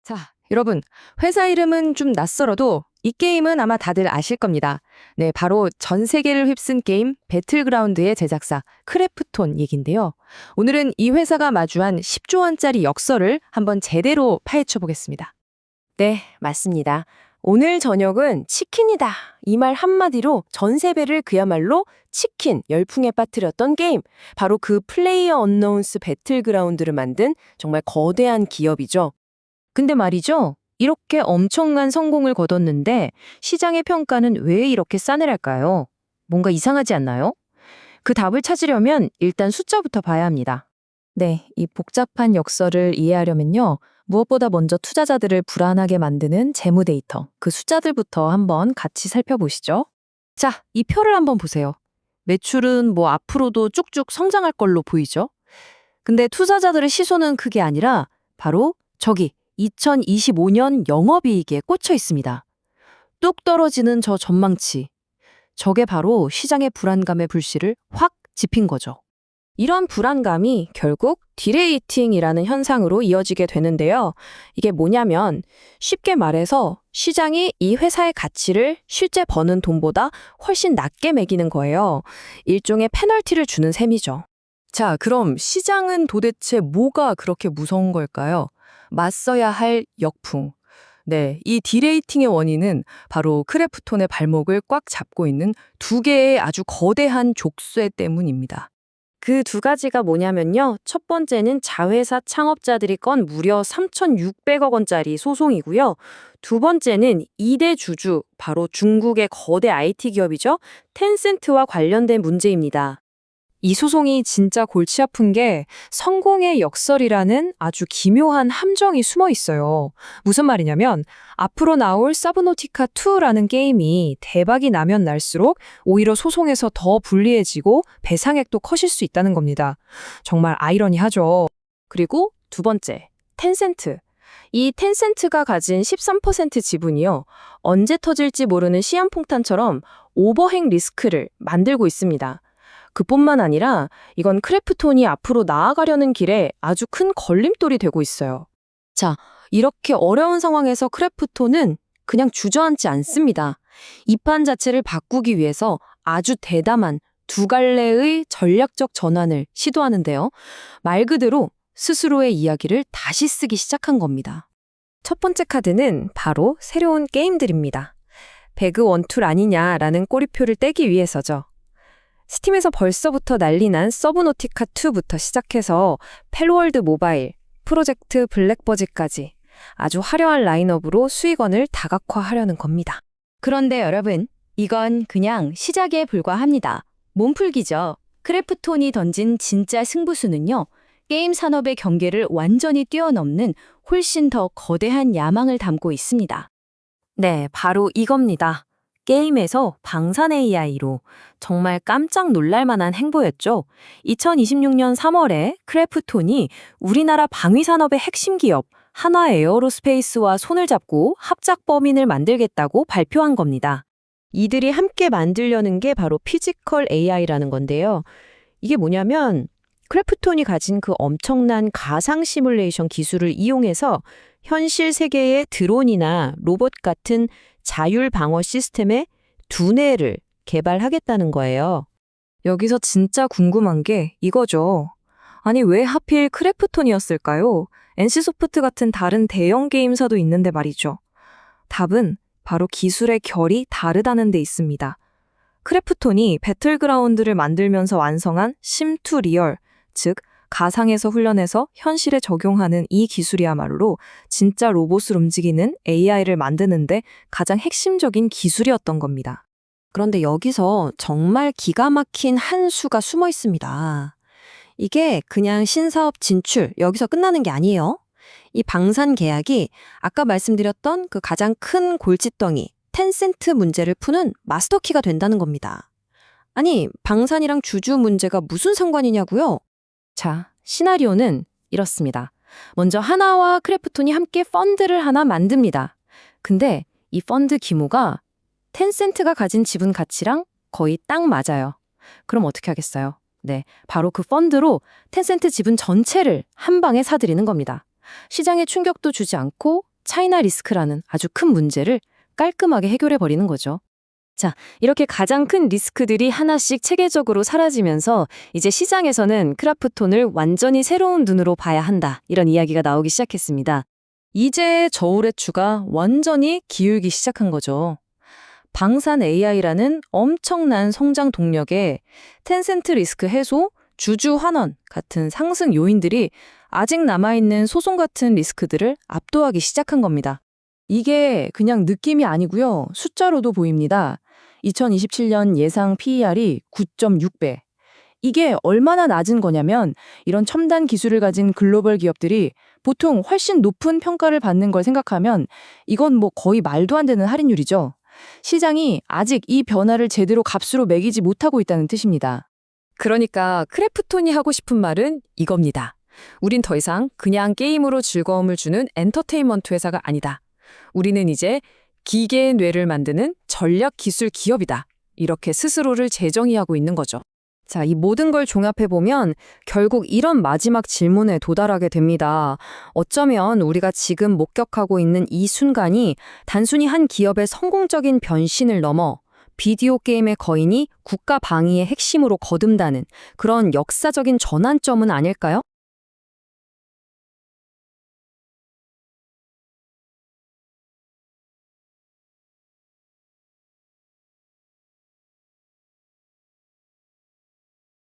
자, 여러분, 회사 이름은 좀 낯설어도 이 게임은 아마 다들 아실 겁니다. 네, 바로 전 세계를 휩쓴 게임 배틀그라운드의 제작사 크래프톤 얘긴데요. 오늘은 이 회사가 마주한 10조 원짜리 역설을 한번 제대로 파헤쳐 보겠습니다. 네, 맞습니다. 오늘 저녁은 치킨이다. 이 말 한마디로 전세배를 그야말로 치킨 열풍에 빠뜨렸던 게임. 바로 그 플레이어 언노운스 배틀그라운드를 만든 정말 거대한 기업이죠. 근데 말이죠. 이렇게 엄청난 성공을 거뒀는데 시장의 평가는 왜 이렇게 싸늘할까요? 뭔가 이상하지 않나요? 그 답을 찾으려면 일단 숫자부터 봐야 합니다. 네, 이 복잡한 역설을 이해하려면요. 무엇보다 먼저 투자자들을 불안하게 만드는 재무 데이터, 그 숫자들부터 한번 같이 살펴보시죠. 자, 이 표를 한번 보세요. 매출은 뭐 앞으로도 쭉쭉 성장할 걸로 보이죠? 근데 투자자들의 시선은 그게 아니라 바로 저기 2025년 영업이익에 꽂혀 있습니다. 뚝 떨어지는 저 전망치. 저게 바로 시장의 불안감의 불씨를 확 지핀 거죠. 이런 불안감이 결국 디레이팅이라는 현상으로 이어지게 되는데요. 이게 뭐냐면 쉽게 말해서 시장이 이 회사의 가치를 실제 버는 돈보다 훨씬 낮게 매기는 거예요. 일종의 페널티를 주는 셈이죠. 자, 그럼 시장은 도대체 뭐가 그렇게 무서운 걸까요? 맞서야 할 역풍. 네, 이 디레이팅의 원인은 바로 크래프톤의 발목을 꽉 잡고 있는 두 개의 아주 거대한 족쇄 때문입니다. 그 두 가지가 뭐냐면요. 첫 번째는 자회사 창업자들이 건 무려 3,600억 원짜리 소송이고요. 두 번째는 2대 주주, 바로 중국의 거대 IT 기업이죠. 텐센트와 관련된 문제입니다. 이 소송이 진짜 골치 아픈 게 성공의 역설이라는 아주 기묘한 함정이 숨어 있어요. 무슨 말이냐면 앞으로 나올 서브노티카2라는 게임이 대박이 나면 날수록 오히려 소송에서 더 불리해지고 배상액도 커질 수 있다는 겁니다. 정말 아이러니하죠. 그리고 두 번째, 텐센트. 이 텐센트가 가진 13% 지분이요. 언제 터질지 모르는 시한폭탄처럼 오버행 리스크를 만들고 있습니다. 그뿐만 아니라 이건 크래프톤이 앞으로 나아가려는 길에 아주 큰 걸림돌이 되고 있어요. 자, 이렇게 어려운 상황에서 크래프톤은 그냥 주저앉지 않습니다. 이 판 자체를 바꾸기 위해서 아주 대담한 두 갈래의 전략적 전환을 시도하는데요. 말 그대로 스스로의 이야기를 다시 쓰기 시작한 겁니다. 첫 번째 카드는 바로 새로운 게임들입니다. 배그 원툴 아니냐라는 꼬리표를 떼기 위해서죠. 스팀에서 벌써부터 난리난 서브노티카2부터 시작해서 펠월드 모바일, 프로젝트 블랙버즈까지 아주 화려한 라인업으로 수익원을 다각화하려는 겁니다. 그런데 여러분, 이건 그냥 시작에 불과합니다. 몸풀기죠. 크래프톤이 던진 진짜 승부수는요, 게임 산업의 경계를 완전히 뛰어넘는 훨씬 더 거대한 야망을 담고 있습니다. 네, 바로 이겁니다. 게임에서 방산 AI로 정말 깜짝 놀랄 만한 행보였죠. 2026년 3월에 크래프톤이 우리나라 방위산업의 핵심 기업 한화 에어로스페이스와 손을 잡고 합작 범인을 만들겠다고 발표한 겁니다. 이들이 함께 만들려는 게 바로 피지컬 AI라는 건데요. 이게 뭐냐면 크래프톤이 가진 그 엄청난 가상 시뮬레이션 기술을 이용해서 현실 세계의 드론이나 로봇 같은 자율 방어 시스템의 두뇌를 개발하겠다는 거예요. 여기서 진짜 궁금한 게 이거죠. 아니, 왜 하필 크래프톤이었을까요? NC소프트 같은 다른 대형 게임사도 있는데 말이죠. 답은 바로 기술의 결이 다르다는 데 있습니다. 크래프톤이 배틀그라운드를 만들면서 완성한 심2 리얼, 즉 가상에서 훈련해서 현실에 적용하는 이 기술이야말로 진짜 로봇을 움직이는 AI를 만드는데 가장 핵심적인 기술이었던 겁니다. 그런데 여기서 정말 기가 막힌 한 수가 숨어 있습니다. 이게 그냥 신사업 진출, 여기서 끝나는 게 아니에요. 이 방산 계약이 아까 말씀드렸던 그 가장 큰 골칫덩이, 텐센트 문제를 푸는 마스터키가 된다는 겁니다. 아니, 방산이랑 주주 문제가 무슨 상관이냐고요? 자, 시나리오는 이렇습니다. 먼저 하나와 크래프톤이 함께 펀드를 하나 만듭니다. 근데 이 펀드 규모가 텐센트가 가진 지분 가치랑 거의 딱 맞아요. 그럼 어떻게 하겠어요? 네, 바로 그 펀드로 텐센트 지분 전체를 한 방에 사들이는 겁니다. 시장에 충격도 주지 않고 차이나 리스크라는 아주 큰 문제를 깔끔하게 해결해 버리는 거죠. 자, 이렇게 가장 큰 리스크들이 하나씩 체계적으로 사라지면서 이제 시장에서는 크래프톤을 완전히 새로운 눈으로 봐야 한다. 이런 이야기가 나오기 시작했습니다. 이제 저울의 추가 완전히 기울기 시작한 거죠. 방산 AI라는 엄청난 성장 동력에 텐센트 리스크 해소, 주주 환원 같은 상승 요인들이 아직 남아있는 소송 같은 리스크들을 압도하기 시작한 겁니다. 이게 그냥 느낌이 아니고요. 숫자로도 보입니다. 2027년 예상 PER이 9.6배. 이게 얼마나 낮은 거냐면 이런 첨단 기술을 가진 글로벌 기업들이 보통 훨씬 높은 평가를 받는 걸 생각하면 이건 뭐 거의 말도 안 되는 할인율이죠. 시장이 아직 이 변화를 제대로 값으로 매기지 못하고 있다는 뜻입니다. 그러니까 크래프톤이 하고 싶은 말은 이겁니다. 우린 더 이상 그냥 게임으로 즐거움을 주는 엔터테인먼트 회사가 아니다. 우리는 이제 기계의 뇌를 만드는 전략 기술 기업이다. 이렇게 스스로를 재정의하고 있는 거죠. 자, 이 모든 걸 종합해보면 결국 이런 마지막 질문에 도달하게 됩니다. 어쩌면 우리가 지금 목격하고 있는 이 순간이 단순히 한 기업의 성공적인 변신을 넘어 비디오 게임의 거인이 국가 방위의 핵심으로 거듭나는 그런 역사적인 전환점은 아닐까요?